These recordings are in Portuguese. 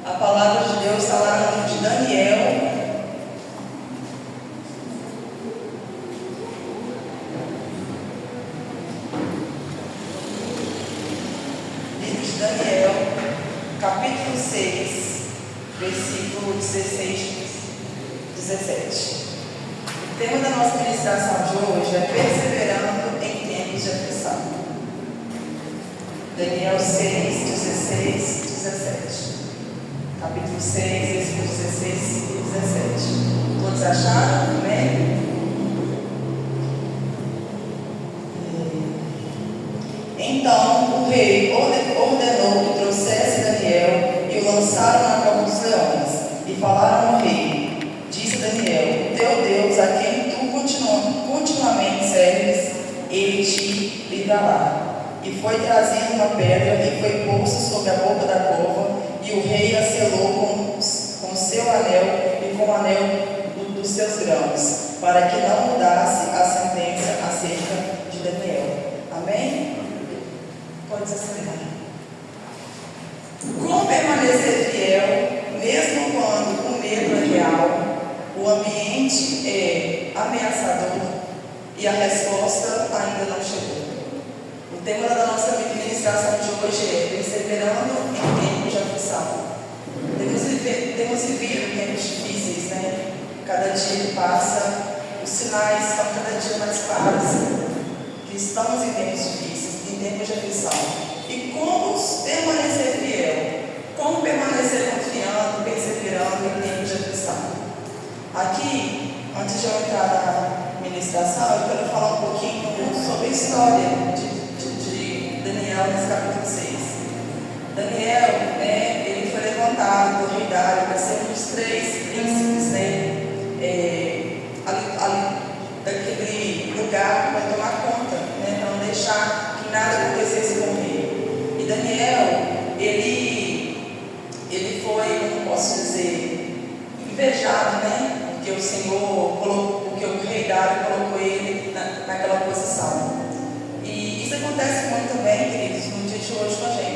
A palavra de Deus está lá no livro de Daniel. Livro de Daniel, capítulo 6, versículo 16, 17. O tema da nossa ministração de hoje é perseverando em tempos de aflição. Daniel 6, 16, 17. Capítulo 6, versículos 16 e 17. Todos acharam? Amém? Então o rei ordenou que trouxesse Daniel e o lançaram na cova dos leões. E falaram ao rei: disse Daniel, teu Deus, a quem tu continuamente serves, ele te livrará. E foi trazido uma pedra e foi posto sobre a boca da cova, e o rei a selou com seu anel e com o anel dos seus grãos, para que não mudasse a sentença acerca de Daniel. Amém? Pode acelerar. Como permanecer fiel, mesmo quando o medo é real, o ambiente é ameaçador e a resposta ainda não chegou? O tema da nossa ministração de hoje é perseverando em tempos de aflição. Temos vivido tempos difíceis, né? Cada dia que passa, os sinais estão cada dia mais claros que estamos em tempos difíceis, em tempos de aflição. E como permanecer fiel? Como permanecer confiando, perseverando em tempos de aflição? Aqui, antes de eu entrar na ministração, eu quero falar um pouquinho sobre a história de Daniel nesse capítulo 6. Daniel, ele foi levantado por rei Dário para ser um dos 3 príncipes, daquele lugar para tomar conta, para não deixar que nada acontecesse com o rei. E Daniel, ele foi, como posso dizer, invejado, porque o Senhor porque o rei Dário colocou ele naquela posição. E isso acontece muito também, queridos, no dia de hoje com a gente,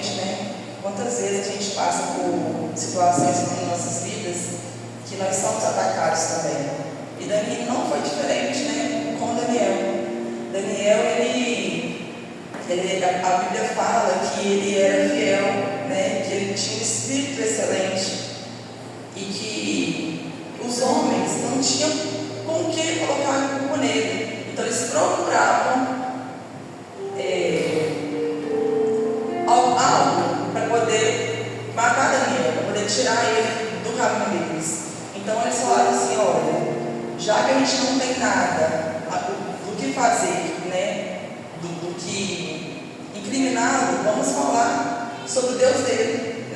Quantas vezes a gente passa por situações em nossas vidas que nós somos atacados também. E Daniel não foi diferente, com Daniel. Daniel, a Bíblia fala que ele era fiel, que ele tinha um espírito excelente e que os homens não tinham com que colocar a culpa nele. Então eles procuravam algo para poder matar Daniel, para poder tirar ele do caminho deles. Então eles falaram assim: olha, já que a gente não tem nada do que fazer, do que incriminá-lo, vamos falar sobre o Deus dele,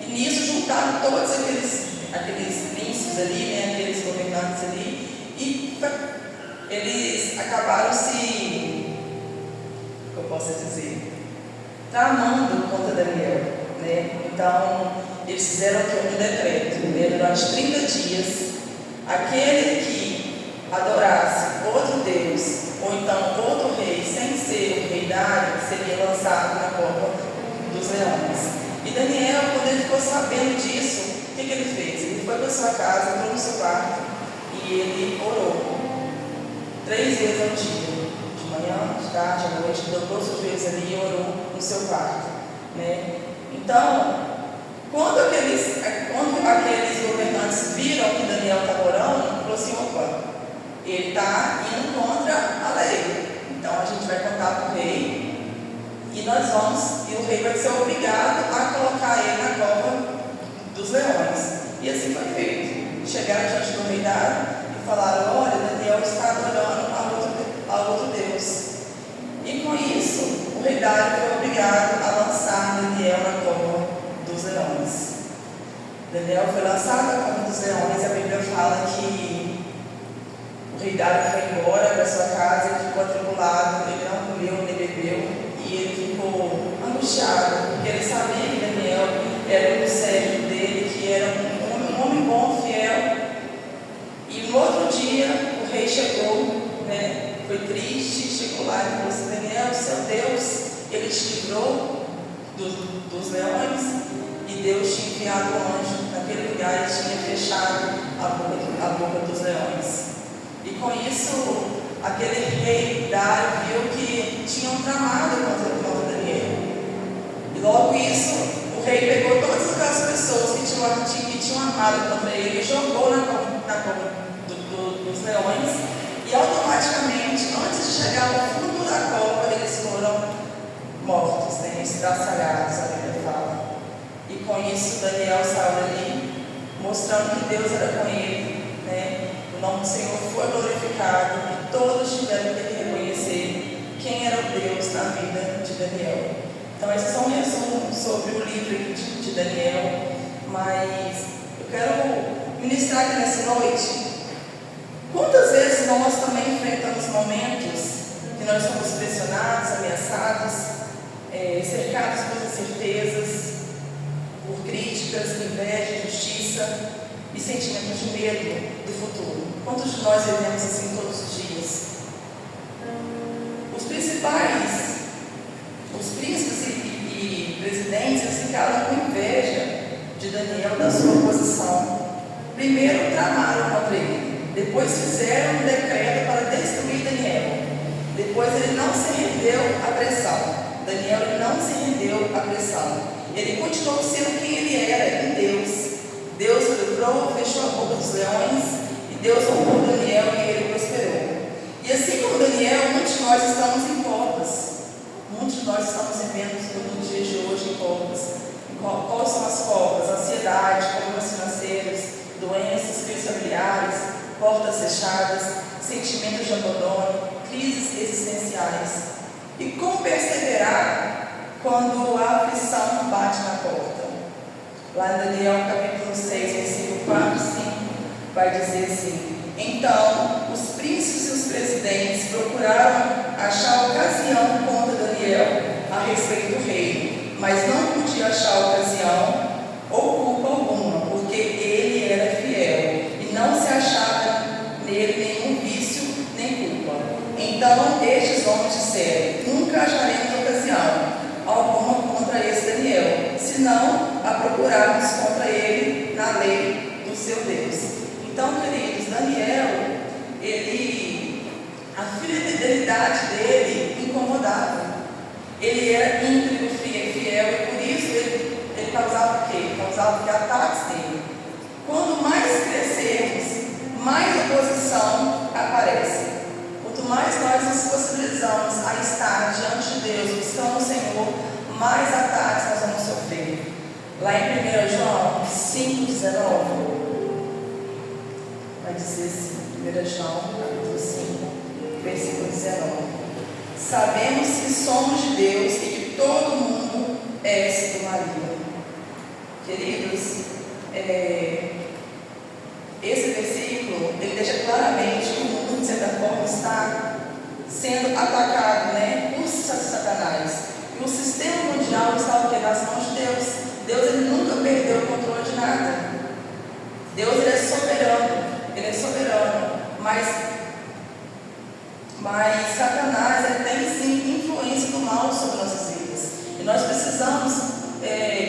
E nisso juntaram todos aqueles príncipes ali, aqueles governantes ali, e eles acabaram eu posso dizer, tramando contra Daniel, Então, eles fizeram um decreto, durante 30 dias, aquele que adorasse outro Deus, ou então outro rei, sem ser o rei Dário, seria lançado na cova dos leões. E Daniel, quando ele ficou sabendo disso, o que ele fez? Ele foi para sua casa, entrou no seu quarto, e ele orou 3 vezes ao dia. De manhã, de tarde, à noite, dobrou os joelhos ali e orou no seu quarto, Então, quando aqueles governantes viram que Daniel estava orando, falou assim: opa, ele está indo contra a lei, então a gente vai contar para o rei e o rei vai ser obrigado a colocar ele na cova dos leões. E assim foi feito. Chegaram diante do rei Dário e falaram: olha, Daniel está adorando a outro Deus. E com isso, o rei Dário foi obrigado a lançar Daniel na cova dos leões. Daniel foi lançado na cova dos leões, e a Bíblia fala que o rei Dário foi embora para sua casa, ele ficou atribulado, ele não comeu nem bebeu, e ele ficou angustiado, porque ele sabia que Daniel era um servo dele, que era um homem bom, fiel. E no outro dia, o rei chegou, foi triste, chegou lá e falou assim: Daniel, seu Deus, ele te livrou dos leões. Deus tinha enviado o anjo naquele lugar e tinha fechado a boca dos leões. E com isso, aquele rei Dário viu que tinham tramado contra Daniel. E logo isso, o rei pegou todas aquelas pessoas que tinham armado contra ele e jogou na cova dos leões. E automaticamente, antes de chegar ao fundo da cova, eles foram mortos, né? Estraçalhados, a Bíblia fala. E com isso, Daniel saiu dali, mostrando que Deus era com ele, né? O nome do Senhor foi glorificado e todos tiveram que reconhecer quem era o Deus na vida de Daniel. Então, esse é só um resumo sobre o livro de Daniel, mas eu quero ministrar aqui nessa noite. Quantas vezes nós também enfrentamos momentos que nós somos pressionados, ameaçados, cercados por incertezas, por críticas, inveja, injustiça e sentimentos de medo do futuro? Quantos de nós vivemos assim todos os dias? Os príncipes e presidentes ficaram com inveja de Daniel da sua posição. Primeiro tramaram contra ele, depois fizeram um decreto para destruir Daniel. Depois ele não se rendeu à pressão. Daniel não se rendeu à pressão. Ele continuou sendo quem ele era em Deus. Deus o livrou, fechou a boca dos leões e Deus honrou Daniel e ele prosperou. E assim como Daniel, muitos de nós estamos em covas. Muitos de nós estamos vivendo nos dias de hoje em covas. Quais são as covas? Ansiedade, problemas financeiros, doenças, crises familiares, portas fechadas, sentimentos de abandono, crises existenciais. E como perseverar quando a aflição bate na porta? Lá em Daniel capítulo 6, versículo 4 e 5, vai dizer assim: então os príncipes e os presidentes procuraram achar ocasião contra Daniel a respeito do rei, mas não podia achar ocasião ou culpa alguma, porque ele era fiel e não se achava nele nenhum vício nem culpa. Então estes homens disseram: nunca acharemos ocasião alguma contra esse Daniel, senão a procurarmos contra ele na lei do seu Deus. Então, queridos, Daniel, a fidelidade dele incomodava. Ele era íntegro, fiel, e por isso ele causava o quê? Causava ataques dele. Quando mais crescermos, mais oposição aparece. Quanto mais nós nos possibilitamos a estar diante de Deus, buscando o Senhor, mais ataques nós vamos sofrer. Lá em 1 João 5,19, vai dizer assim, 1 João capítulo 5, versículo 19: sabemos que somos de Deus e que todo mundo é do marido. Queridos, esse versículo, ele deixa claramente que o mundo, de certa forma, está sendo atacado, né, por Satanás. E o sistema mundial está nas mãos de Deus. Deus, ele nunca perdeu o controle de nada. Deus, ele é soberano, mas Satanás, ele tem sim influência do mal sobre nossas vidas. E nós precisamos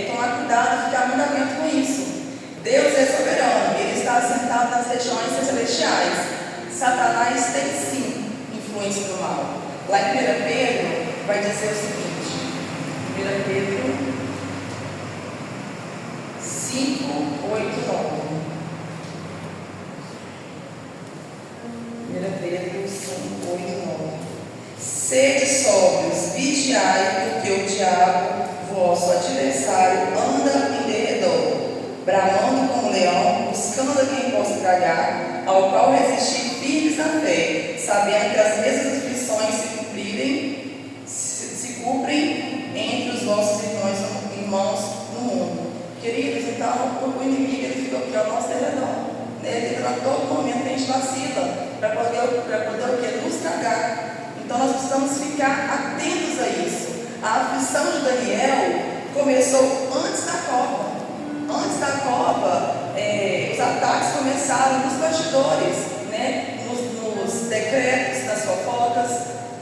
tomar cuidado e ficar muito atento com isso. Deus é soberano, ele está assentado nas regiões celestiais. Satanás tem sim influência do mal. Lá em 1 Pedro vai dizer o seguinte: 1 Pedro 5, 8, 9. 1 Pedro 5, 8, 9. Sede sóbrios, vigiai, porque o diabo, vosso adversário, anda em derredor, bramando como leão, buscando a quem possa tragar, ao qual resistir firmes na fé, sabendo que as mesmas aflições se cumprem entre os vossos irmãos no mundo. Queridos, então o inimigo, ele fica aqui ao nosso derredor. Ele a todo momento a gente vacila para poder o quê? Nos tragar. Então nós precisamos ficar atentos a isso. A aflição de Daniel começou antes da cova. Antes da cova, os ataques começaram nos bastidores, né? nos decretos, nas fofocas,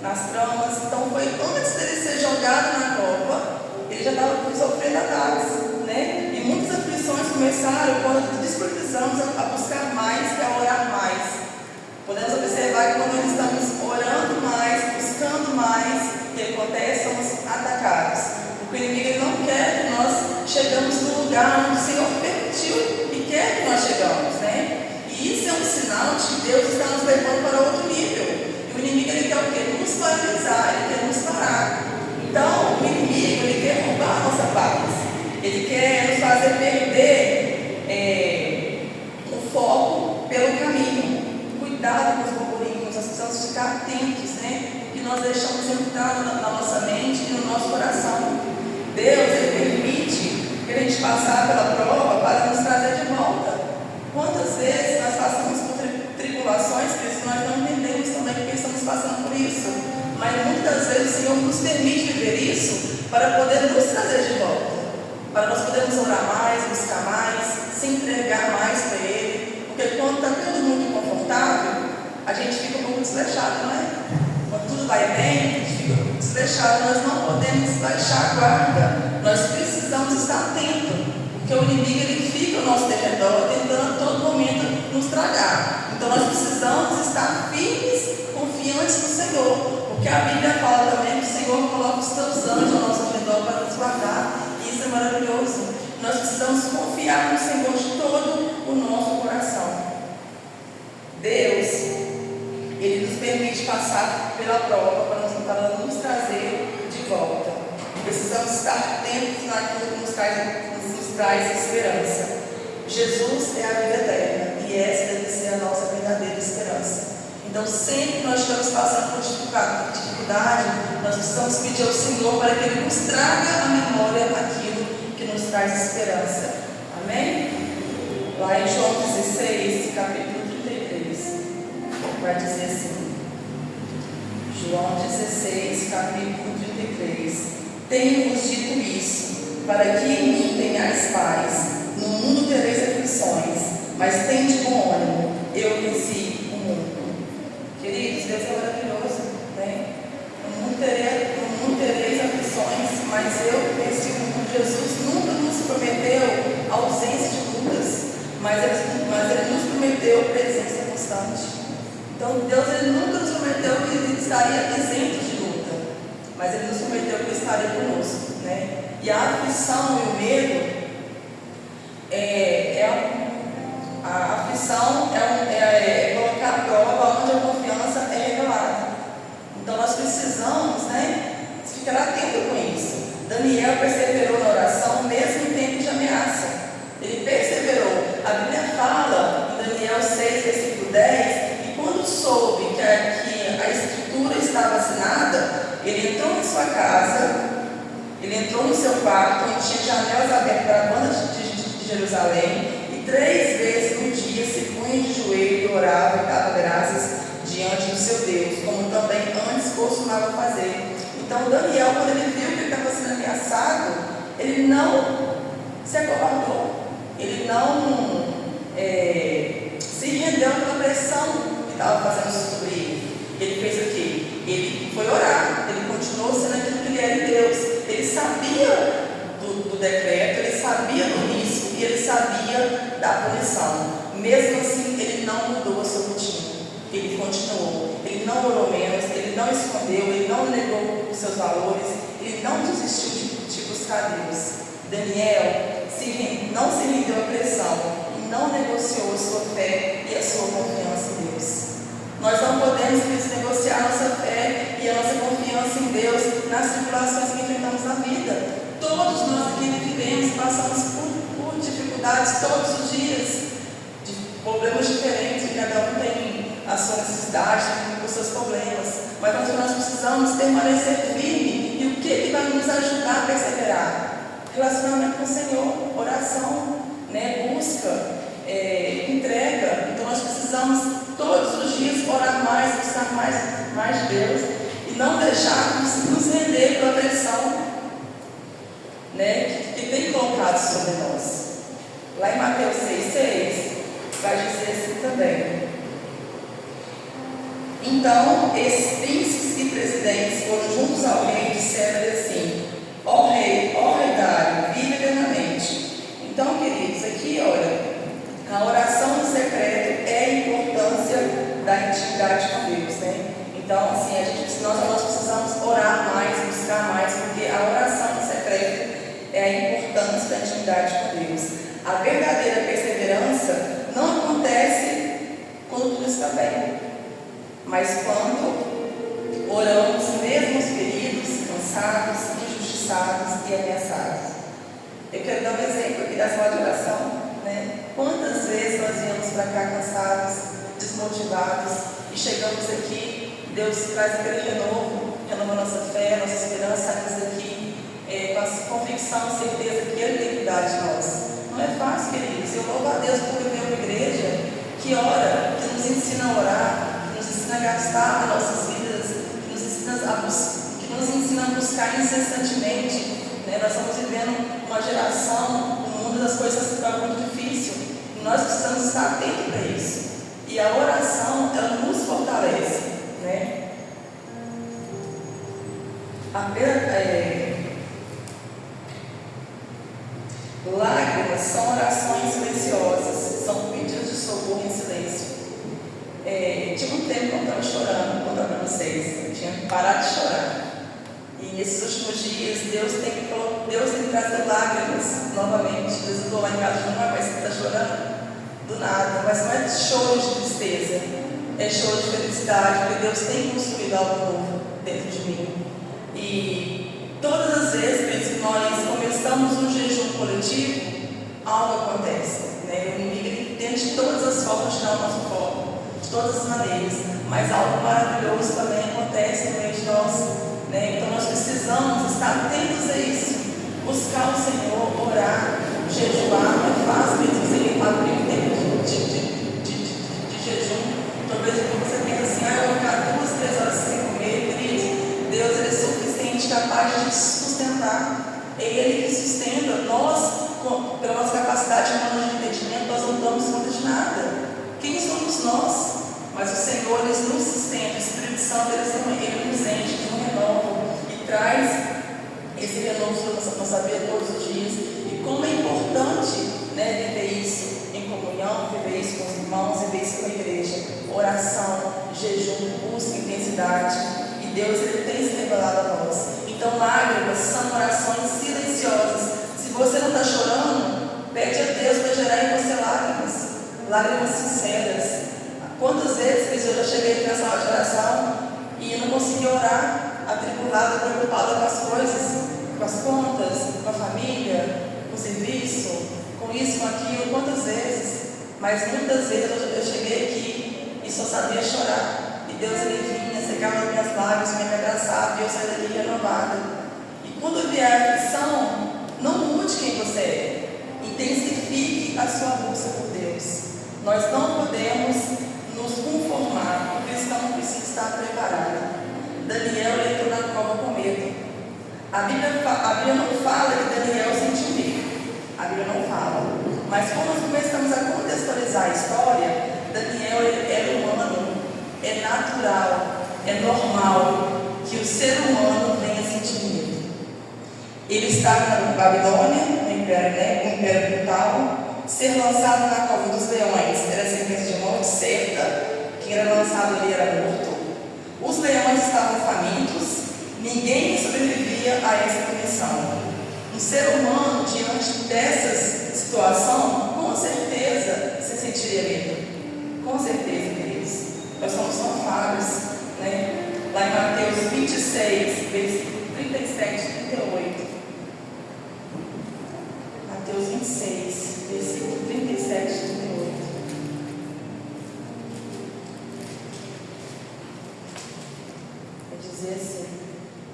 nas tramas. Então foi antes dele ser jogado na cova, ele já estava sofrendo ataques, né? E pensar o quanto desprecisamos a buscar mais e a orar mais. Podemos observar que quando estamos orando mais, buscando mais, o que acontece? Somos atacados. Porque o inimigo ele não quer que nós chegamos no lugar onde o Senhor permitiu e quer que nós chegamos, né? E isso é um sinal de que Deus está nos levando para outro nível. E o inimigo ele quer o quê? Nos paralisar, ele quer nos parar. Então, o inimigo ele quer roubar a nossa paz. Ele quer nos fazer perder o foco pelo caminho. Cuidado com os burburinhos, nós precisamos ficar atentos, né? Que nós deixamos entrar na nossa mente e no nosso coração. Deus ele permite que a gente passar pela prova para nos trazer de volta. Quantas vezes nós passamos por tribulações que nós não entendemos também porque estamos passando por isso. Mas muitas vezes o Senhor nos permite viver isso para poder nos trazer de volta. Para nós podermos orar mais, buscar mais, se entregar mais para Ele. Porque quando está todo mundo confortável, a gente fica um pouco desleixado, não é? Quando tudo vai bem, a gente fica um pouco desleixado. Nós não podemos baixar a guarda. Nós precisamos estar atentos. Porque o inimigo ele fica ao nosso derredor, tentando a todo momento nos tragar. Então nós precisamos estar firmes, confiantes no Senhor. Porque a Bíblia fala também que o Senhor coloca os seus anjos ao nosso redor para nos guardar. Isso é maravilhoso. Nós precisamos confiar no Senhor de todo o nosso coração. Deus, Ele nos permite passar pela prova para nos trazer de volta. Precisamos estar atentos naquilo que nos traz esperança. Jesus é a vida eterna e essa deve ser a nossa verdadeira esperança. Então, sempre que nós estamos passando por dificuldade, nós precisamos pedir ao Senhor para que Ele nos traga à memória aquilo que nos traz esperança. Amém? Lá em João 16, capítulo 33, vai dizer assim: João 16, capítulo 33: Tenho-vos dito isso, para que em mim tenhais paz. No mundo tereis aflições, mas tende bom ânimo, eu venci o mundo. Queridos, Deus é maravilhoso, né? No mundo tereis aflições, mas eu venci o mundo. Jesus nunca nos prometeu ausência de lutas, mas ele nos prometeu presença constante. Então Deus ele nunca nos prometeu que Ele estaria isento de luta, mas Ele nos prometeu que Ele estaria conosco, né? E a aflição e o medo a aflição é colocar a prova onde a confiança é revelada. Então nós precisamos, né, ficar atento com isso. Daniel perseverou na oração mesmo em tempo de ameaça. Ele perseverou. A Bíblia fala em Daniel 6, versículo 10, que quando soube que a escritura estava assinada, ele entrou em sua casa, ele entrou no seu quarto, onde tinha janelas abertas para a banda de Jerusalém, e 3 vezes no dia se punha de joelho e orava e dava graças diante do seu Deus, como também antes costumava fazer. Então Daniel, quando ele viu que ele estava sendo ameaçado, ele não se acovardou, ele não se rendeu pela pressão que estava fazendo sobre ele. Ele fez o quê? Ele foi orar, ele continuou sendo aquilo que ele era em Deus. Ele sabia do decreto, ele sabia do risco e ele sabia da punição. Mesmo assim, ele não mudou a sua rotina. Ele continuou. Ele não orou menos, ele não escondeu, ele não negou os seus valores, ele não desistiu de buscar Deus. Daniel não se rendeu à pressão e não negociou a sua fé e a sua confiança em Deus. Nós não podemos negociar a nossa fé e a nossa confiança em Deus nas tribulações que enfrentamos na vida. Todos nós aqui vivemos, passamos por dificuldades todos os dias, de problemas diferentes, cada um tem a sua necessidade, tem os seus problemas, mas nós precisamos permanecer firme. E o que vai nos ajudar a perseverar? Relacionamento com o Senhor, oração, né? Busca, entrega. Então nós precisamos todos os dias orar mais, buscar mais de Deus e não deixarmos nos render pela pressão, né, que tem colocado sobre nós. Lá em Mateus 6,6 vai dizer assim também: Então esses príncipes e presidentes foram juntos ao rei e disseram-lhe assim: ó rei Dário, vive eternamente. Então, queridos, aqui olha, anos para a intimidade com Deus. A verdadeira perseverança não acontece quando tudo está bem, mas quando oramos mesmo feridos, cansados, injustiçados e ameaçados. Eu quero dar um exemplo aqui da sala de oração, né? Quantas vezes nós viemos para cá cansados, desmotivados, e chegamos aqui, Deus traz aquele renovo, renova nossa fé, nossa esperança, saímos daqui com a convicção, certeza que Ele tem cuidado de nós. Não é fácil, queridos. Eu louvo a Deus por viver uma igreja que ora, que nos ensina a orar, que nos ensina a gastar as nossas vidas, que nos ensina a buscar incessantemente. Nós estamos vivendo uma geração, um mundo das coisas que está muito difícil, e nós precisamos estar atentos para isso. E a oração, ela nos fortalece, né? Lágrimas são orações silenciosas, são pedidos de socorro em silêncio. Tinha um tempo que eu estava chorando, vou contar para vocês, eu tinha parado de chorar. E nesses últimos dias, Deus tem trazido lágrimas novamente. Às vezes eu estou lá em casa de mas você está chorando? Do nada, mas não é choro de tristeza, é choro de felicidade, porque Deus tem construído algo novo dentro de mim. E todas as vezes que nós começamos um jejum coletivo, algo acontece, né? O inimigo tenta de todas as formas de tirar o nosso foco, de todas as maneiras, mas algo maravilhoso também acontece no meio de nós, né? Então nós precisamos estar atentos a isso, buscar o Senhor, orar, jejuar. Não é fácil mesmo você abrir um tempo de jejum. Talvez você pense assim, eu vou ficar 2, 3 horas sem comer, querido. Deus ele é suficiente, capaz de te sustentar. É Ele que sustenta. Nós, pela nossa capacidade humana de entendimento, nós não damos conta de nada. Quem somos nós? Mas o Senhor, Ele nos sustenta. O Espírito Santo, Ele nos enche, Ele nos renova e traz esse renovo na nossa vida todos os dias. E como é importante, né, viver isso em comunhão, viver isso com os irmãos, viver isso com a igreja. Oração, jejum, busca, intensidade. E Deus ele tem se revelado a nós. Então, lágrimas são orações silenciosas. Se você não está chorando, pede a Deus para gerar em você lágrimas sinceras. Quantas vezes eu já cheguei aqui na sala de oração e não consegui orar, atribulada, preocupada com as coisas, com as contas, com a família, com o serviço, com isso, com aquilo, quantas vezes? Mas muitas vezes eu cheguei aqui e só sabia chorar. E Deus ele vinha, secava as minhas lágrimas, me abraçava e eu saí daqui renovada. E quando vier a aflição, não mude quem você é. Intensifique a sua busca por Deus. Nós não podemos nos conformar. O cristão precisa estar preparado. Daniel entrou na cova com medo. A Bíblia não fala que Daniel sentiu medo. A Bíblia não fala. Mas quando nós começamos a contextualizar a história, Daniel era humano. É natural, é normal que o ser humano venha sentir medo. Ele estava na Babilônia, no Império brutal. Ser lançado na cova dos leões era sentença de morte certa. Quem era lançado ali era morto. Os leões estavam famintos. Ninguém sobrevivia a essa punição. Um ser humano, diante dessa situação, com certeza se sentiria medo. Com certeza, queridos. Nós somos tão falhos, né? Lá em Mateus 26, versículo 37 e 38. Mateus 26, versículo 37 e 38. Vai dizer assim: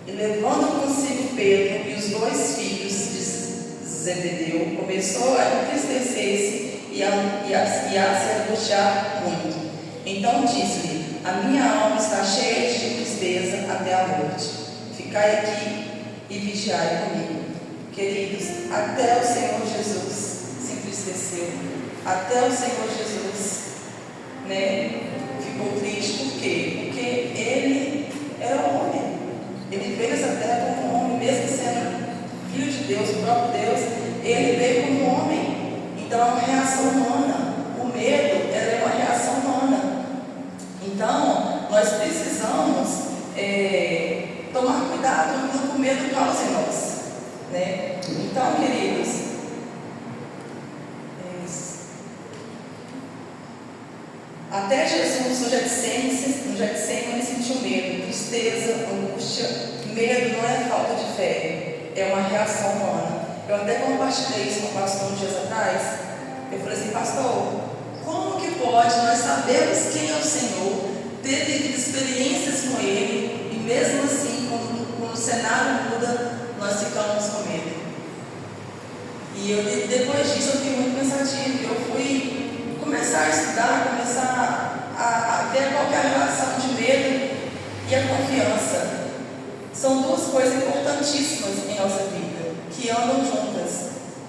e levando consigo Pedro e os 2 filhos de Zebedeu, começou a entristecer-se e a se angustiar muito. Então disse-lhe: a minha alma está cheia de tristeza até a morte. Ficai aqui e vigiai comigo. Queridos, até o Senhor Jesus se entristeceu. Até o Senhor Jesus, né, ficou triste. Por quê? Porque Ele era homem. Ele veio nessa terra como homem, mesmo sendo filho de Deus, o próprio Deus. Ele veio como homem. Então é uma reação humana. O medo é uma reação humana. Então nós precisamos tomar cuidado com o que o medo causa em nós, né? Então, queridos, Até Jesus no Getsemane sentiu medo, tristeza, angústia. Medo não é falta de fé, é uma reação humana. Eu até compartilhei isso com o pastor uns dias atrás. Eu falei assim: pastor, como que pode nós sabermos quem é o Senhor, ter vivido experiências com Ele, e mesmo assim, quando o cenário muda, nós ficamos com medo? E depois disso eu fiquei muito pensativo. Eu fui começar a estudar, começar a ver qual que é a relação de medo e a confiança. São duas coisas importantíssimas em nossa vida, que andam juntas,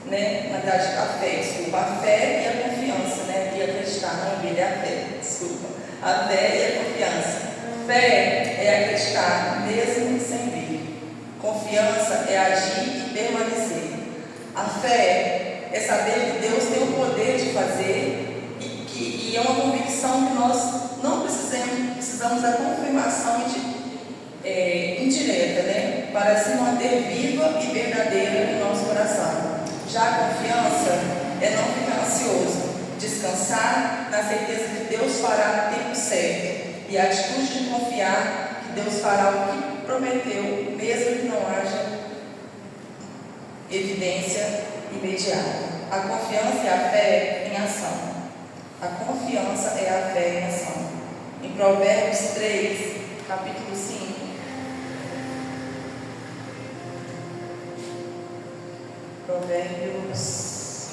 né? Na verdade, a fé e a confiança, né? E acreditar, não é a fé, desculpa. A fé e a confiança. Fé é acreditar, mesmo sem ver. Confiança é agir e permanecer. A fé é saber que Deus tem o poder de fazer e é uma convicção que nós não precisamos da confirmação indireta, né? Para se manter viva e verdadeira em nosso coração. Já a confiança é não ficar ansioso, descansar na certeza que Deus fará no tempo certo e a atitude de confiar que Deus fará o que prometeu, mesmo que não haja evidência imediata. A confiança é a fé em ação. A confiança é a fé em ação. Em Provérbios 3, capítulo 5. Provérbios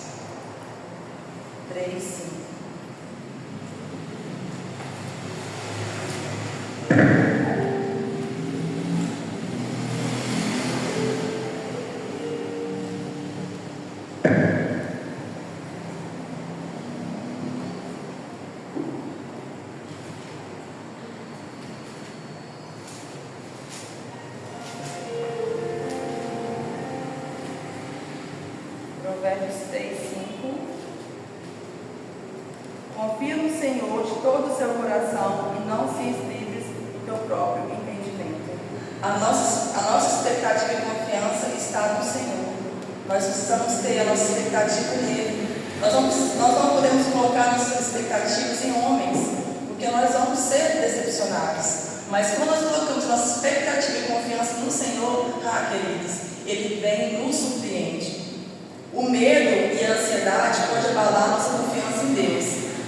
3, 5. Provérbios 3, 5. Confia no Senhor de todo o seu coração e não se estribes no teu próprio entendimento. A nossa expectativa e confiança está no Senhor. Nós precisamos ter a nossa expectativa nele. Nós não podemos colocar nossas expectativas em homens, porque nós vamos ser decepcionados. Mas quando nós colocamos nossa expectativa e confiança no Senhor, queridos, Ele vem e nos surpreende. O medo e a ansiedade podem abalar nossa confiança em Deus,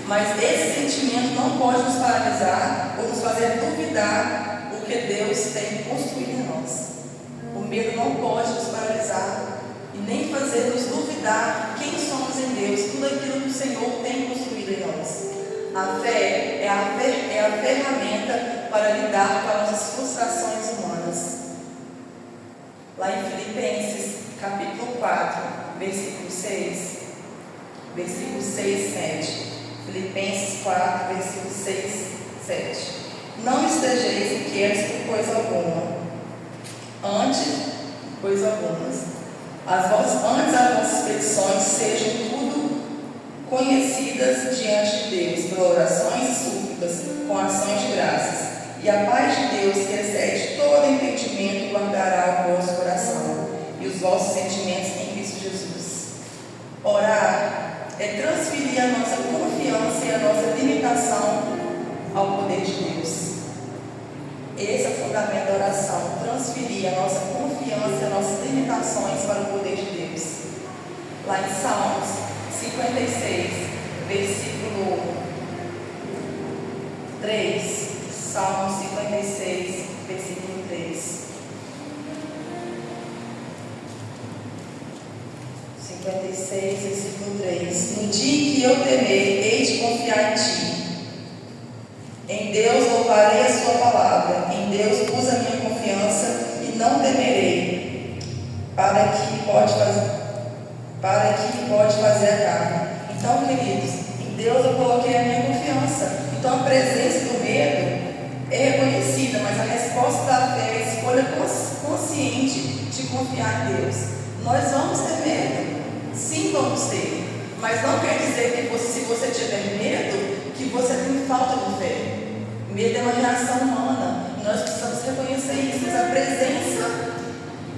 mas esse sentimento não pode nos paralisar ou nos fazer duvidar o que Deus tem construído em nós. O medo não pode nos paralisar e nem fazer nos duvidar quem somos em Deus, tudo aquilo que o Senhor tem construído em nós. A fé é a ferramenta para lidar com as nossas frustrações humanas. Lá em Filipenses, capítulo 4, versículo 6, 7. Filipenses 4, versículo 6, 7. Não estejais inquietos por coisa alguma, antes as vossas petições sejam tudo conhecidas diante de Deus, por orações e súplicas, com ações de graças. E a paz de Deus, que excede todo entendimento, guardará o vosso coração e os vossos sentimentos em Cristo Jesus. Orar é transferir a nossa confiança e a nossa limitação ao poder de Deus. Esse é o fundamento da oração, transferir a nossa confiança e as nossas limitações para o poder de Deus. Lá em Salmos 56, versículo 3. Salmos 56, versículo 3. 56, versículo 3. No dia em que eu temer, hei de confiar em ti. Em Deus louvarei a sua palavra. Em Deus pus a minha confiança e não temerei. Para que pode fazer a carne. Então, queridos, em Deus eu coloquei a minha confiança. Então, a presença do medo é reconhecida, mas a resposta da fé é a escolha consciente de confiar em Deus. Nós vamos ter medo. Sim, vamos ter. Mas não quer dizer que se você tiver medo, que você tem falta de fé. Medo é uma reação humana. E nós precisamos reconhecer isso. Mas a presença,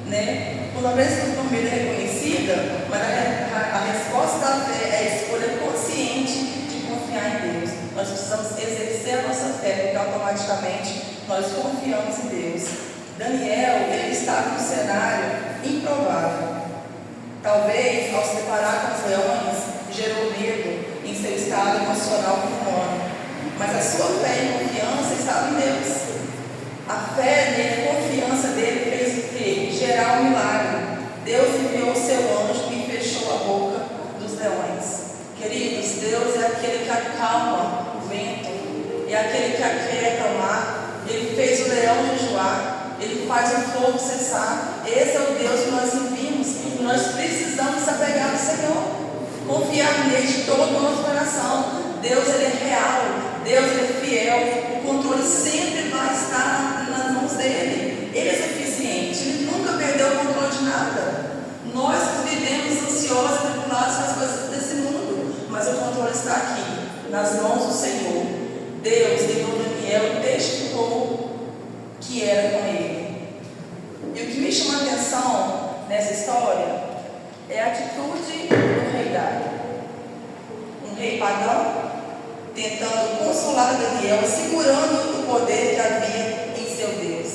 né? Quando a presença do medo é reconhecida, mas a resposta da fé é a escolha consciente de confiar em Deus. Nós precisamos automaticamente nós confiamos em Deus. Daniel, ele estava em um cenário improvável. Talvez, ao se deparar com os leões, gerou medo em seu estado emocional humano. Mas a sua fé e confiança estava em Deus. A fé nele, a confiança dele fez o quê? Gerar um milagre. Deus enviou o seu anjo e fechou a boca dos leões. Queridos, Deus é aquele que acalma o vento, é aquele que aquieta o mar. Ele fez o leão jejuar, ele faz o fogo cessar. Esse é o Deus que nós enviamos. E nós precisamos se apegar ao Senhor, confiar nele de todo o nosso coração. Deus, ele é real, Deus, ele é fiel. O controle sempre vai estar nas mãos dele. Ele é suficiente, ele nunca perdeu o controle de nada. Nós vivemos ansiosos e tribulados com as coisas desse mundo, mas o controle está aqui, nas mãos do Senhor. Deus levou Daniel e testificou que era com ele. E o que me chama a atenção nessa história é a atitude do rei Dário. Um rei pagão, tentando consolar Daniel, segurando o poder que havia em seu Deus.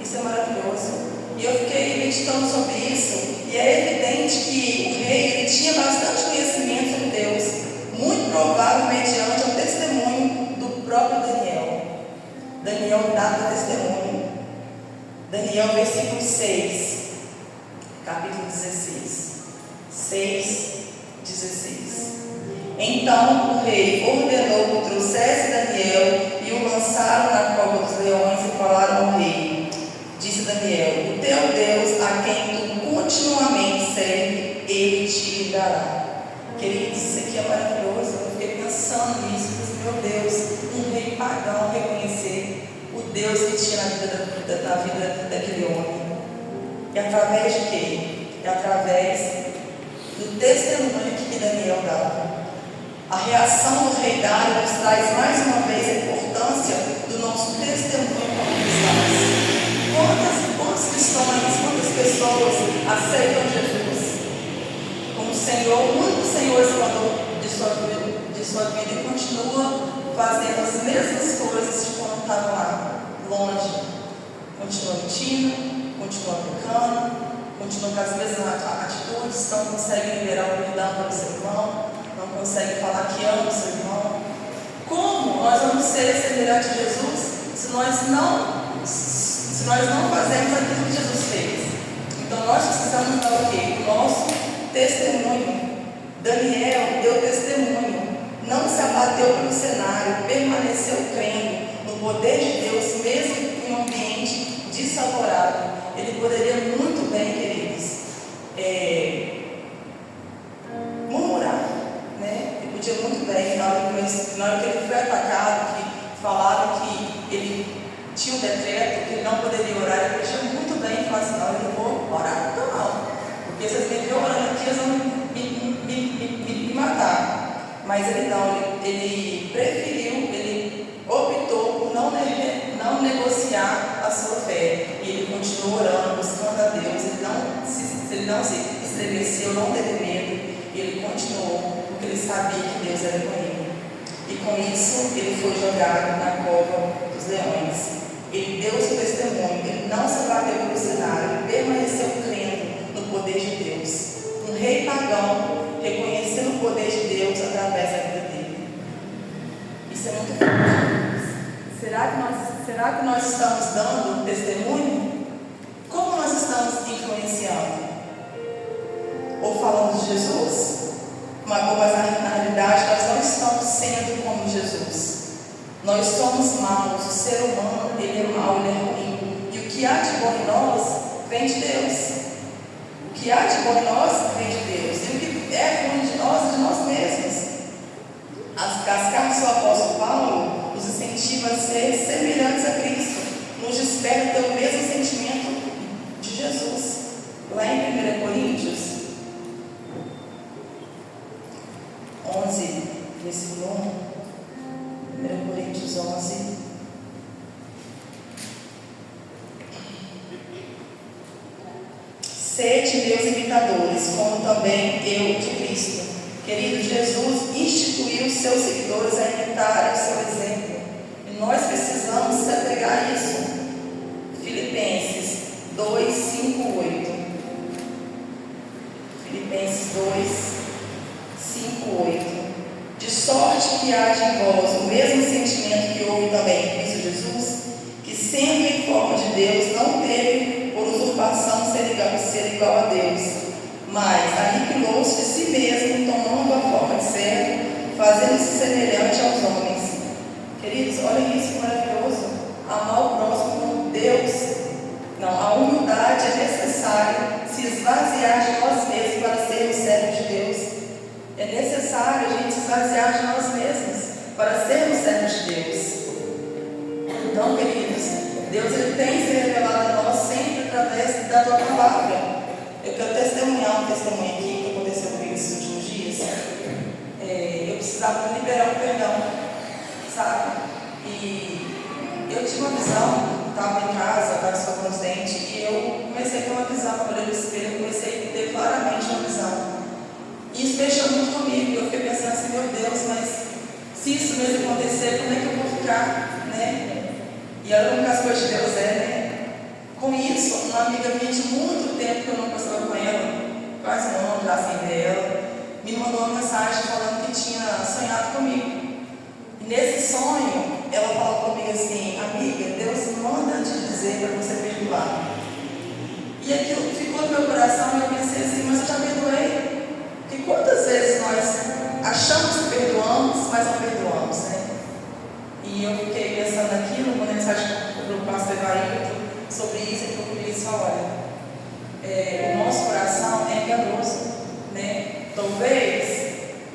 Isso é maravilhoso. E eu fiquei meditando sobre isso, e é evidente que o rei ele tinha bastante conhecimento sobre Deus, muito provável mediante o testemunho do próprio Daniel. Daniel dava testemunho. Daniel, versículo 6, capítulo 16. 6:16. Então o rei ordenou que trouxesse Daniel e o lançaram na cova dos leões e falaram ao rei. Disse Daniel: o teu Deus, a quem tu continuamente serve, ele te livrará. Queridos, isso aqui é maravilhoso. Eu fiquei pensando nisso. Meu Deus, um rei pagão reconhecer o Deus que tinha na vida daquele homem. E através de quê? É através do testemunho que Daniel dava. A reação do rei Dário nos traz mais uma vez a importância do nosso testemunho como cristãos. Quantos cristãos, quantas pessoas aceitam Jesus como Senhor, o único Senhor e Salvador de sua vida e continua fazendo as mesmas coisas de quando estava lá, longe. Continua mentindo, continua pecando, continua com as mesmas atitudes, não consegue liberar o perdão para o seu irmão, não consegue falar que ama o seu irmão. Como nós vamos ser semelhantes a Jesus se nós não fazemos aquilo que Jesus fez? Então nós precisamos dar o quê? O nosso testemunho. Daniel deu testemunho, não se abateu pelo cenário, permaneceu crendo no poder de Deus, mesmo em um ambiente desfavorável. Ele poderia muito bem, queridos, murmurar, né? Ele podia muito bem, na hora que ele foi atacado, que falaram que ele tinha um decreto, que ele não poderia orar, ele podia muito bem falar assim: não, eu não vou orar nunca não, porque vocês me viram orando aqui, eles vão me matar. Mas ele não, ele preferiu, ele optou por não negociar a sua fé. E ele continuou orando, buscando a Deus. Ele não se estremeceu, não teve medo. E ele continuou, porque ele sabia que Deus era com ele. E com isso, ele foi jogado na cova dos leões. Ele deu seu testemunho, ele não se abateu pelo cenário, ele permaneceu crendo no poder de Deus. Um rei pagão reconhecendo o poder de Deus através da vida dele. Isso é muito forte. Será que nós estamos dando testemunho? Como nós estamos influenciando? Ou falando de Jesus? Mas na realidade nós não estamos sendo como Jesus. Nós somos maus, o ser humano ele é mau, ele é ruim. E o que há de bom em nós vem de Deus. O que há de bom em nós vem de Deus. E o que é ruim de nós mesmos. As cartas do apóstolo Paulo nos incentiva a ser semelhantes a Cristo. Nos desperta a ter o mesmo sentimento de Jesus. Lá em 1 Coríntios 11, versículo 1. 1 Coríntios 11. Sede meus imitadores, como também eu de Cristo. Querido, Jesus instituiu seus seguidores a imitarem o seu exemplo. E nós precisamos se apegar a isso. Filipenses 2, 5, 8. Filipenses 2, 5, 8. De sorte que haja em vós o mesmo sentimento que houve também em Cristo Jesus, que sendo em forma de Deus, não teve por usurpação ser igual a Deus, mas aniquilou-se de si mesmo, tomando a forma de servo, fazendo-se semelhante aos homens. Queridos, olhem isso maravilhoso. Amar o próximo como Deus. Não, a humildade é necessária se esvaziar de nós mesmos para sermos servos de Deus. É necessário a gente se esvaziar de nós mesmos para sermos servos de Deus. Então, queridos, Deus ele tem se revelado a nós sempre através da tua palavra. Eu quero testemunhar um testemunho aqui que aconteceu comigo esses últimos dias. Eu precisava liberar um perdão, sabe? E eu tive uma visão, estava em casa, estava escovando os dentes, e eu comecei a ter uma visão, olhando no espelho, eu comecei a ter claramente uma visão. E isso mexeu muito comigo. Eu fiquei pensando assim, meu Deus, mas se isso mesmo acontecer, como é que eu vou ficar, né? E olha como as coisas de Deus né? Com isso, uma amiga minha de muito tempo que eu não conversava com ela, quase um ano já sem ver ela, me mandou uma mensagem falando que tinha sonhado comigo. E nesse sonho, ela falou comigo assim, amiga, Deus manda te dizer para você perdoar. E aquilo ficou no meu coração e eu pensei assim, mas eu já perdoei. Porque quantas vezes nós achamos que perdoamos, mas não perdoamos, né? E eu fiquei pensando naquilo, quando a mensagem do pastor Evailton sobre isso, ele falou isso, olha, o nosso coração é enganoso, né? Talvez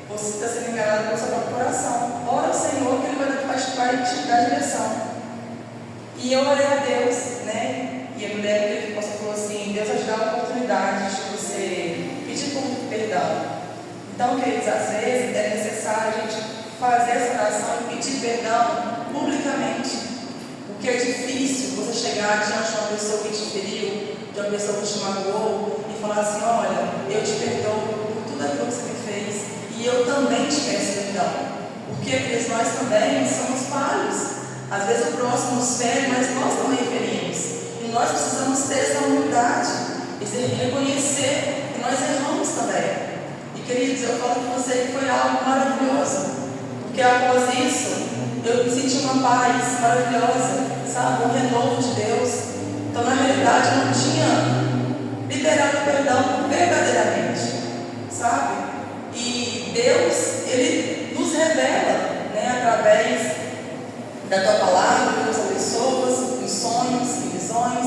você está sendo enganado pelo seu próprio coração. Ora ao Senhor que Ele vai te dar direção. E eu orei a Deus, né? E a mulher que falou assim, Deus vai te dar a oportunidade de você pedir por perdão. Então, queridos, às vezes é necessário a gente fazer essa oração e pedir perdão publicamente. Porque é difícil você chegar diante de uma pessoa que te feriu, de uma pessoa que te magoou, e falar assim, olha, eu te perdoo por tudo aquilo que você me fez, e eu também te peço perdão. Porque nós também somos falhos. Às vezes o próximo nos fere, mas nós também ferimos. E nós precisamos ter essa humildade, e reconhecer que nós erramos também. E queridos, eu falo com você que foi algo maravilhoso. Porque após isso, eu me senti uma paz maravilhosa, sabe? Um renovo de Deus. Então, na realidade, eu não tinha liberado o perdão verdadeiramente, sabe? E Deus, Ele nos revela, né? Através da tua palavra, pelas pessoas, em sonhos, em visões.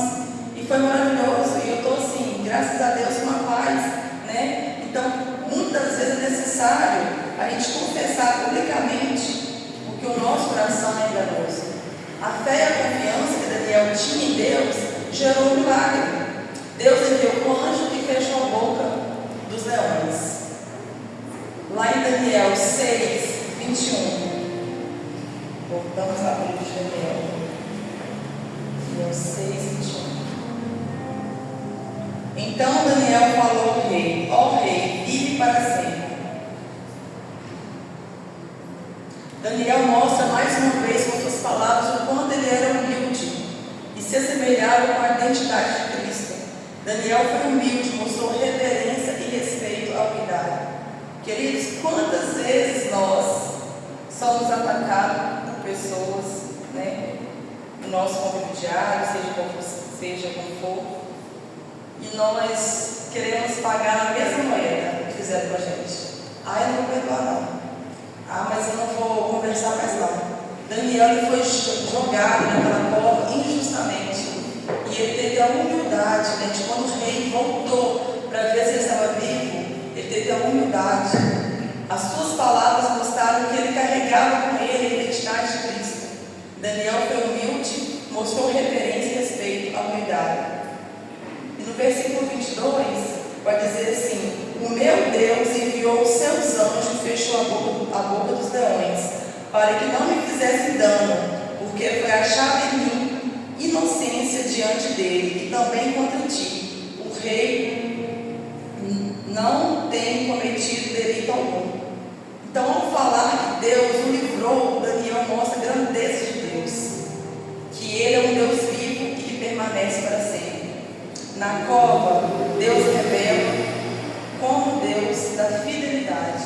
E foi maravilhoso. E eu estou assim, graças a Deus, com uma paz, né? Então, muitas vezes é necessário a gente confessar publicamente que o nosso coração é enganoso. A fé e a confiança que Daniel tinha em Deus gerou um milagre. Deus enviou o anjo que fechou a boca dos leões. Lá em Daniel 6, 21. Voltamos lá para o livro de Daniel. Daniel 6, 21. Então Daniel falou ao rei, ó rei, vive para sempre. Daniel mostra mais uma vez com suas palavras o quanto ele era humilde e se assemelhava com a identidade de Cristo. Daniel foi humilde, mostrou reverência e respeito ao cuidado. Queridos, quantas vezes nós somos atacados por pessoas, né, no nosso convívio diário, seja como for, e nós queremos pagar a mesma moeda que fizeram com a gente. Eu não vou perdoar não. Mas eu não vou conversar mais não. Daniel foi jogado naquela cova injustamente. E ele teve a humildade, né, de quando o rei voltou para ver se ele estava vivo, ele teve a humildade. As suas palavras mostraram que ele carregava com ele a identidade de Cristo. Daniel foi humilde, mostrou reverência e respeito ao cuidado. E no versículo 22, vai dizer assim: o meu Deus enviou os seus anjos e fechou a boca dos leões, para que não me fizessem dano, porque foi achada em mim inocência diante dele, e também contra ti. O rei não tem cometido delito algum. Então, ao falar que Deus o livrou, Daniel mostra a grandeza de Deus. Na cova, Deus revela como Deus da fidelidade.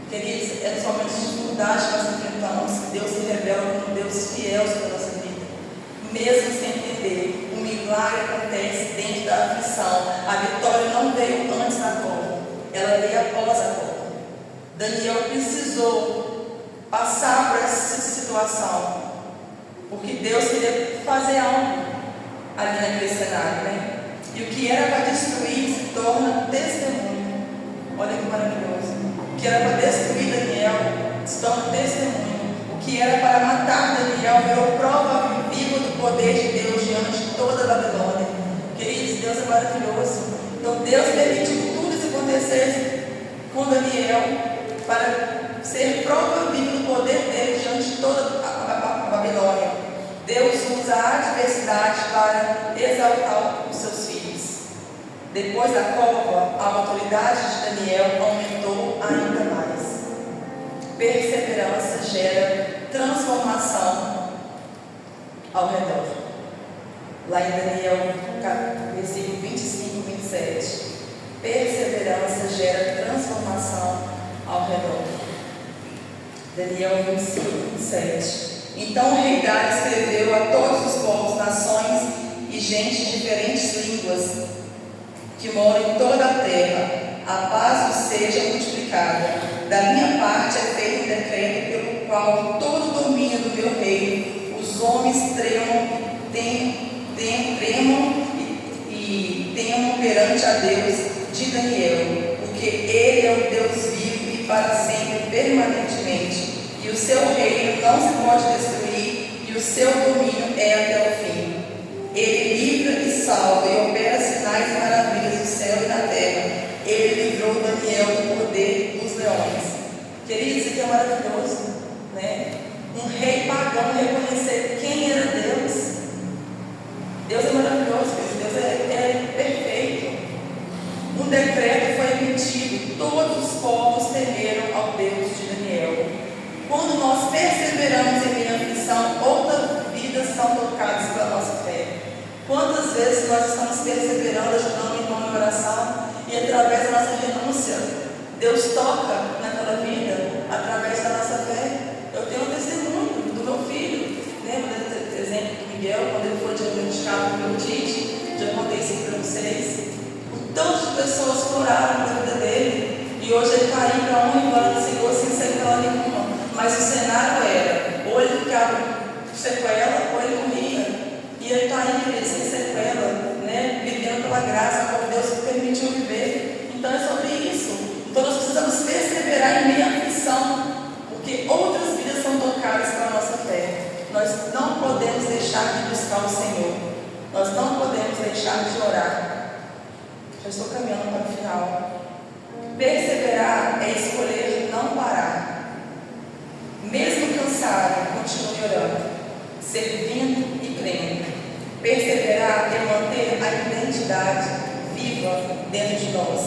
Queridos, é nos momentos de dificuldade que nós enfrentamos que Deus se revela como Deus fiel sobre a nossa vida. Mesmo sem entender, o milagre acontece dentro da aflição. A vitória não veio antes da cova, ela veio após a cova. Daniel precisou passar por essa situação, porque Deus queria fazer algo ali naquele cenário, né? E o que era para destruir se torna testemunho. Olha que maravilhoso. O que era para destruir Daniel se torna testemunho. O que era para matar Daniel virou prova viva do poder de Deus diante de toda a Babilônia. Queridos, Deus é maravilhoso. Então Deus permitiu tudo isso acontecer com Daniel para ser prova viva do poder dele diante de toda a Babilônia. Deus usa a adversidade para exaltar os seus filhos. Depois da cova, a autoridade de Daniel aumentou ainda mais. Perseverança gera transformação ao redor. Lá em Daniel, versículo 25 e 27. Perseverança gera transformação ao redor. Daniel 25 e 27. Então o rei Dário escreveu a todos os povos, nações e gente de diferentes línguas que moram em toda a terra: a paz vos seja multiplicada. Da minha parte é feito um decreto pelo qual todo o domínio do meu reino, os homens tremam perante a Deus de Daniel, porque ele é o Deus vivo e para sempre, permanentemente. E o seu reino não se pode destruir, e o seu domínio é até o fim. Ele livra e salva, e opera sinais e maravilhas no céu e na terra. Ele livrou Daniel do poder dos leões. Queridos, isso aqui é maravilhoso, né? Um rei pagão reconhecer quem era Deus. Deus é maravilhoso, Deus é perfeito. Um decreto foi emitido, todos os povos temeram ao Deus de Daniel. Quando nós perseveramos em meio à aflição, outras vidas são tocadas pela nossa fé. Quantas vezes nós estamos perseverando, ajudando o irmão em oração, e através da nossa renúncia, Deus toca naquela vida, através da nossa fé. Eu tenho um testemunho do meu filho. Lembra do exemplo do Miguel, quando ele foi diagnosticado com otite? Já contei isso para vocês. O tanto de pessoas floraram na vida dele, e hoje ele está aí para a honra e glória do Senhor sem sequela nenhuma. Mas o cenário era, ou ele ficava com sequela, ou ele morria. E ele está aí sem sequela, né? Vivendo pela graça, como Deus permitiu viver. Então é sobre isso. Então nós precisamos perseverar em meio à aflição, porque outras vidas são tocadas pela nossa fé. Nós não podemos deixar de buscar o Senhor. Nós não podemos deixar de orar. Já estou caminhando para o final. Perseverar é escolher não parar. Mesmo cansado, continue orando, servindo e crendo. Perseverar é manter a identidade viva dentro de nós.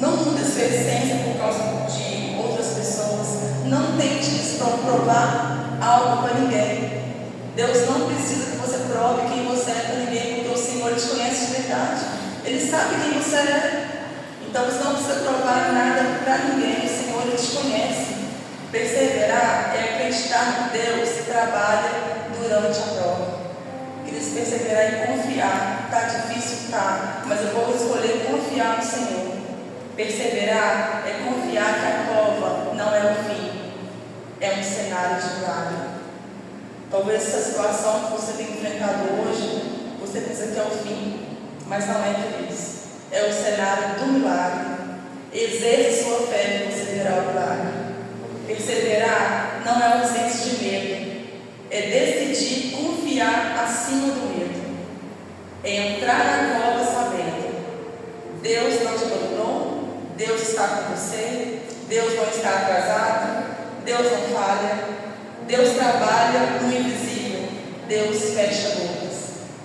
Não mude sua essência por causa de outras pessoas. Não tente provar algo para ninguém. Deus não precisa que você prove quem você é para ninguém, porque o Senhor te conhece de verdade. Ele sabe quem você é. Então você não precisa provar nada para ninguém. O Senhor ele te conhece. Perseverar é acreditar que Deus trabalha durante a prova. Queridos, perseverar e confiar. Está difícil? Tá. Mas eu vou escolher confiar no Senhor. Perseverar é confiar que a prova não é o fim. É um cenário de milagre. Talvez essa situação que você tem enfrentado hoje, você pensa que é o fim. Mas não é, queridos. É o cenário do milagre. Exerça sua fé e você verá o milagre. Perseverar não é ausência de medo. É decidir confiar acima do medo. É entrar na cova sabendo: Deus não te abandonou, Deus está com você, Deus não está atrasado, Deus não falha, Deus trabalha no invisível, Deus fecha bocas.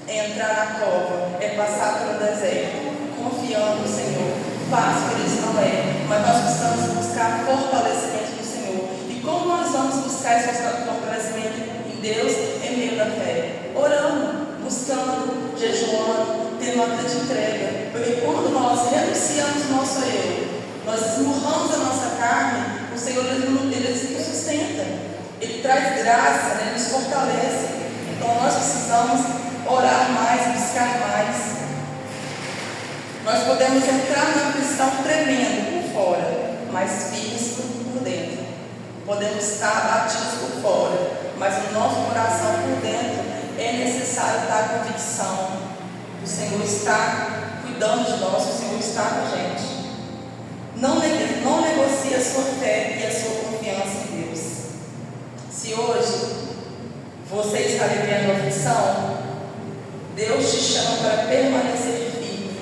É entrar na cova, é passar pelo deserto, confiando no Senhor. Fácil, eles não é, mas nós precisamos buscar fortalecimento do Senhor. E como nós vamos buscar esse fortalecimento em Deus? Em meio da fé, orando, buscando, jejuando, tendo uma vida de entrega. nós renunciamos o nosso eu, nós esmurramos a nossa carne, o Senhor ele nos sustenta, Ele traz graça, né? Ele nos fortalece. Então nós precisamos orar mais, buscar mais. Nós podemos entrar na aflição tremendo por fora, mas firmes por dentro. Podemos estar abatidos por fora, mas no nosso coração por dentro é necessário dar a convicção. O Senhor está cuidando de nós, o Senhor está com a gente. Não negocie a sua fé e a sua confiança em Deus. Se hoje você está vivendo aflição, Deus te chama para permanecer firme.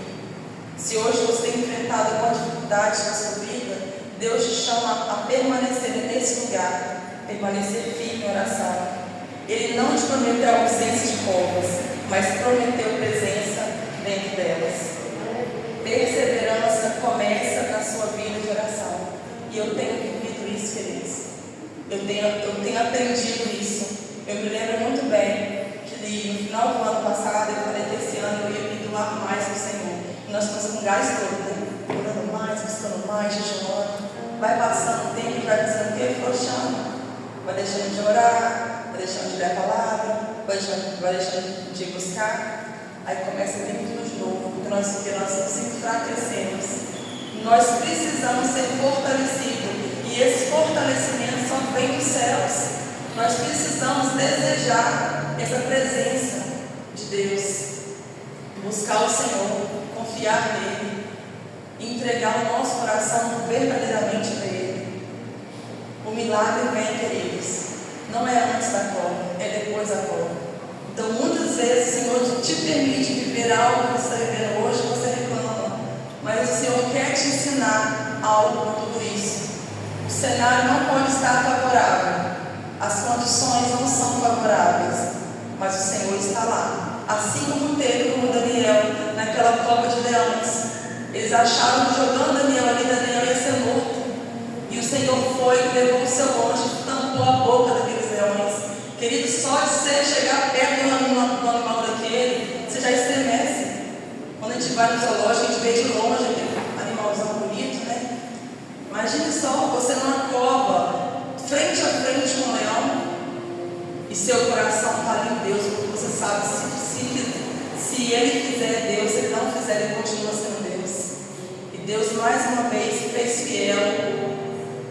Se hoje você tem enfrentado alguma dificuldade na sua vida, Deus te chama a permanecer nesse lugar, permanecer firme em oração. Ele não te prometeu a ausência de povos, mas prometeu presença dentro delas. Perseverança começa na sua vida de oração. E eu tenho vivido isso, queridos. Eu tenho aprendido isso. Eu me lembro muito bem que no final do ano passado eu falei que esse ano eu ia me doar mais no Senhor. E nós estamos com gás todo, né? Orando mais, buscando mais, jejuando. Vai passando o tempo e vai fazendo o quê? Flochando. Vai deixando de orar, vai deixando de ler a palavra, vai deixando de buscar. Aí começa a vir tudo de novo, porque nós nos enfraquecemos. Nós precisamos ser fortalecidos. E esse fortalecimento só vem dos céus. Nós precisamos desejar essa presença de Deus. Buscar o Senhor, confiar nele, entregar o nosso coração verdadeiramente para Ele. O milagre vem, queridos. Não é antes da cova, é depois da cova. Então, muitas vezes o Senhor te permite viver algo que você está vivendo hoje, você reclama. Mas o Senhor quer te ensinar algo com tudo isso. O cenário não pode estar favorável. As condições não são favoráveis. Mas o Senhor está lá. Assim como teve com Daniel naquela cova de leões. Eles acharam que jogando Daniel ali, Daniel ia ser morto. E o Senhor foi e levou o seu anjo, tampou a boca daqueles leões. Querido, só de você chegar perto do animal daquele, você já estremece. Quando a gente vai no zoológico, a gente vê de longe aquele animalzão bonito, né? Imagine só, você numa cova, frente a frente com um leão, e seu coração está ali em Deus, porque você sabe, se Ele fizer Deus, se Ele não fizer, Ele continua sendo Deus. E Deus, mais uma vez, fez fiel.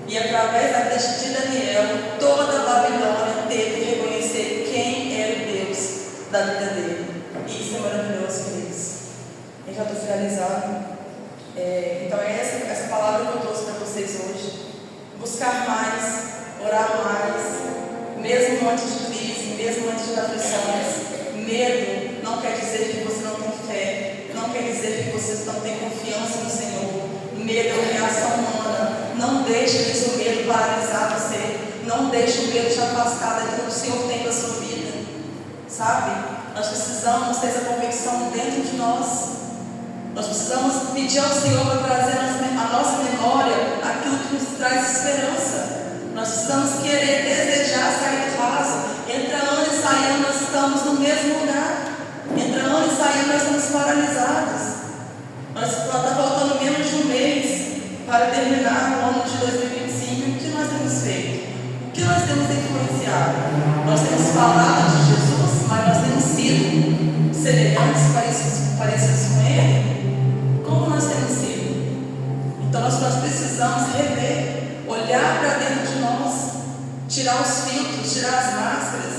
E através da testa de Daniel, toda a Babilônia teve que reconhecer quem era o Deus da vida dele. E isso é maravilhoso, queridos. Eu já estou finalizando. Então é essa palavra que eu trouxe para vocês hoje. Buscar mais, orar mais, mesmo antes de crise, mesmo antes de aflições. Medo não quer dizer que você não tem fé, não quer dizer que você não tem confiança no Senhor. Medo é uma reação humana. Não deixe esse medo paralisar você. Não deixe o medo te afastar daquilo que o Senhor tem para a sua vida. Sabe? Nós precisamos ter essa convicção dentro de nós. Nós precisamos pedir ao Senhor para trazer à nossa memória aquilo que nos traz esperança. Nós precisamos querer, desejar sair de casa. Entre ano e sair ano nós estamos no mesmo lugar. Entre ano e sair ano nós estamos paralisados. Está faltando menos de um mês para terminar o ano de 2025. O que nós temos feito? O que nós temos influenciado? Nós temos falado de Jesus, mas nós temos sido semelhantes, parecidos com Ele? Como nós temos sido? Então nós precisamos rever, olhar para dentro de nós, tirar os filtros, tirar as máscaras.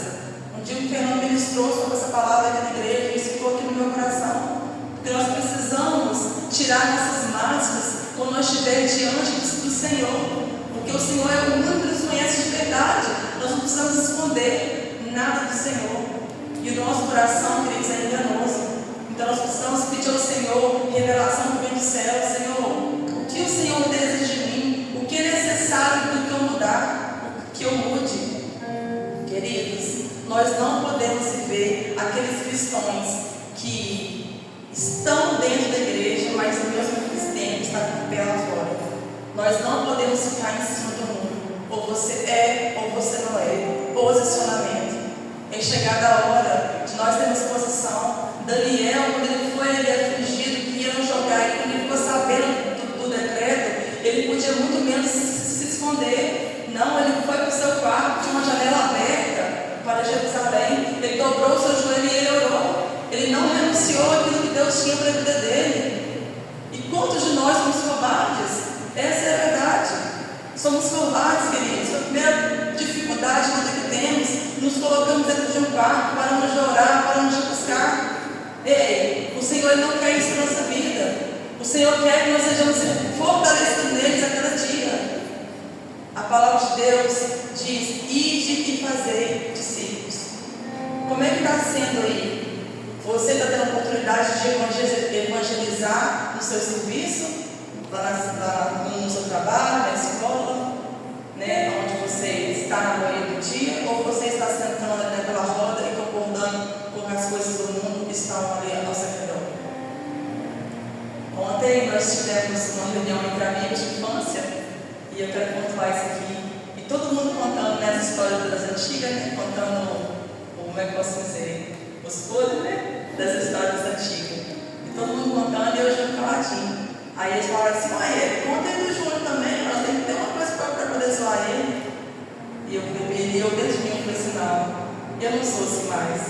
Um dia o Fernando ministrou sobre essa palavra aqui na igreja, e isso ficou aqui no meu coração. Porque nós precisamos tirar nossas máscaras quando nós estivermos diante do Senhor. Porque o Senhor é o único que nos conhece de verdade. Nós não precisamos esconder nada do Senhor. E o nosso coração, queridos, é enganoso. Então nós precisamos pedir ao Senhor revelação que vem do céu. Senhor, o que o Senhor deseja de mim? O que é necessário que eu mudar? Que eu mude? Queridos, nós não podemos viver aqueles cristãos que estão dentro da igreja, mas ao mesmo tempo estão com o pé lá fora. Nós não podemos ficar em cima do mundo. Ou você é, ou você não é. Posicionamento. É chegada a hora de nós termos posição. Daniel, quando ele foi afligido, que ia iam jogar, e quando ele ficou sabendo do decreto, ele podia muito menos se esconder. Não, ele foi para o seu quarto, tinha uma janela aberta para Jerusalém, ele dobrou o seu joelho e ele orou. Ele não renunciou àquilo que Deus tinha para a vida dele. E quantos de nós somos covardes? Essa é a verdade. Somos covardes, queridos. A primeira dificuldade que temos, nos colocamos dentro de um quarto, paramos de orar, paramos de buscar. Ei, o Senhor não quer isso na nossa vida. O Senhor quer que nós sejamos fortalecidos neles a cada dia. A palavra de Deus diz: ide e fazei discípulos. Como é que está sendo aí? Você está tendo a oportunidade de evangelizar no seu serviço, no seu trabalho, na escola, né, onde você está na manhã do dia, ou você está sentando ali naquela roda e concordando com as coisas do mundo que estão ali ao seu redor? Ontem nós tivemos uma reunião entre amigos de infância, e eu quero contar isso aqui, e todo mundo contando as histórias das antigas, né, contando, como é que eu posso dizer, os podres, né? Das histórias antigas. E todo mundo contando e eu junto caladinho. Aí eles falaram assim: olha, conta aí do Júnior também, nós temos que ter uma coisa para poder zoar ele. E eu dentro de mim falei assim: não, eu não sou assim mais.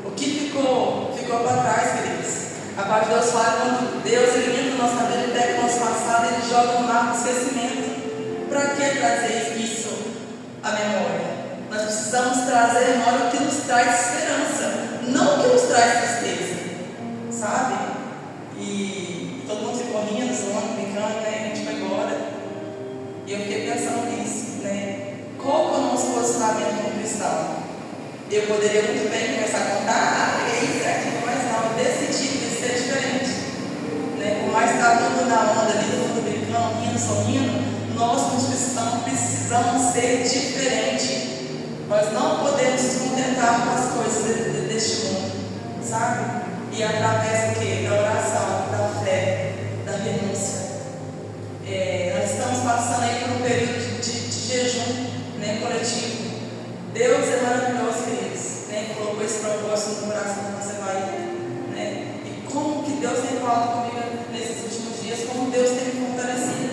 O que ficou para trás, queridos. A palavra de Deus fala quando Deus ele entra na nossa vida, ele pega o nosso passado, ele joga no mar do esquecimento. Para que trazer isso à memória? Nós precisamos trazer à memória o que nos traz esperança, não o que nos traz tristeza, sabe? E todo mundo ficou rindo, zoando, brincando, né? A gente foi embora. E eu fiquei pensando nisso, né? Qual que é o nosso posicionamento como cristão? Eu poderia muito bem começar a contar, é isso, é aquilo, mas não, eu decidi de ser diferente, né? Por mais que está tudo na onda ali, todo mundo brincando, rindo, sorrindo, nós como cristãos precisamos ser diferentes. Nós não podemos nos contentar com as coisas deste mundo, sabe? E através do quê? Da oração, da fé, da renúncia. Nós estamos passando aí por um período de jejum, né, coletivo. Deus é maravilhoso, queridos, né? Colocou esse propósito no coração da nossa Bahia, né? E como que Deus tem falado comigo nesses últimos dias, como Deus tem me fortalecido,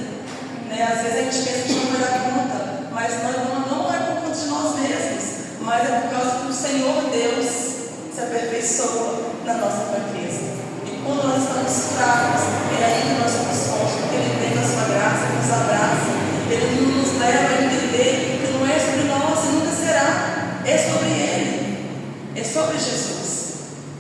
né? Às vezes a gente pensa que não vai dar conta, mas não é por conta de nós mesmos, mas é por causa que o Senhor Deus se aperfeiçoa na nossa fraqueza. E quando nós estamos fracos, é aí que nós somos fortes, porque Ele vem da sua graça, nos abraça, Ele nos leva a entender que não é sobre nós e nunca será, é sobre Ele, é sobre Jesus.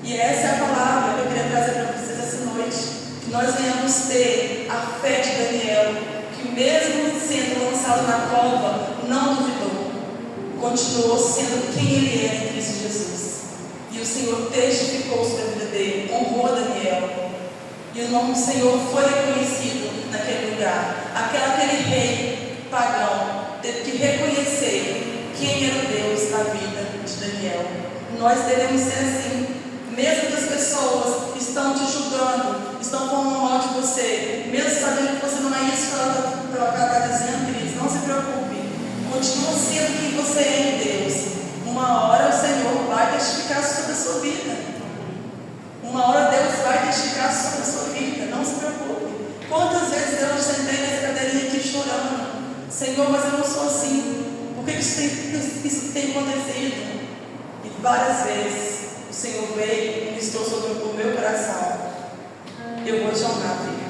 E essa é a palavra que eu queria trazer para vocês essa noite, que nós venhamos ter a fé de Daniel, que mesmo sendo lançado na cova, não duvidou, continuou sendo quem ele é em Cristo Jesus. E o Senhor testificou sobre a vida dele, honrou Daniel. E o nome do Senhor foi reconhecido naquele lugar. Aquele rei pagão teve que reconhecer quem era o Deus da vida de Daniel. Nós devemos ser assim. Mesmo que as pessoas estão te julgando, estão falando mal de você, mesmo sabendo que você não é isso que ela está dizendo, queridos, não se preocupe. Continua sendo quem você é em Deus. Uma hora o Senhor vai testificar sobre a sua vida. Uma hora Deus vai testificar sobre a sua vida. Não se preocupe. Quantas vezes eu sentei nessa cadeirinha aqui chorando: Senhor, mas eu não sou assim. Por que isso tem acontecido? E várias vezes o Senhor veio e ministrou sobre o meu coração: eu vou te honrar, filho.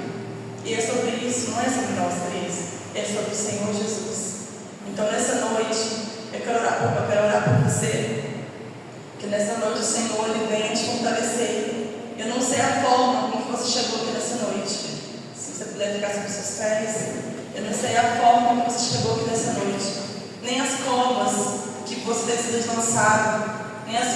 E é sobre isso, não é sobre nós três, é sobre o Senhor Jesus. Então nessa noite, eu quero orar por você, que nessa noite o Senhor ele venha te fortalecer. Eu não sei a forma como você chegou aqui nessa noite. Se você puder ficar sobre os seus pés. Eu não sei a forma como você chegou aqui nessa noite, nem as covas que você tem sido lançado, nem as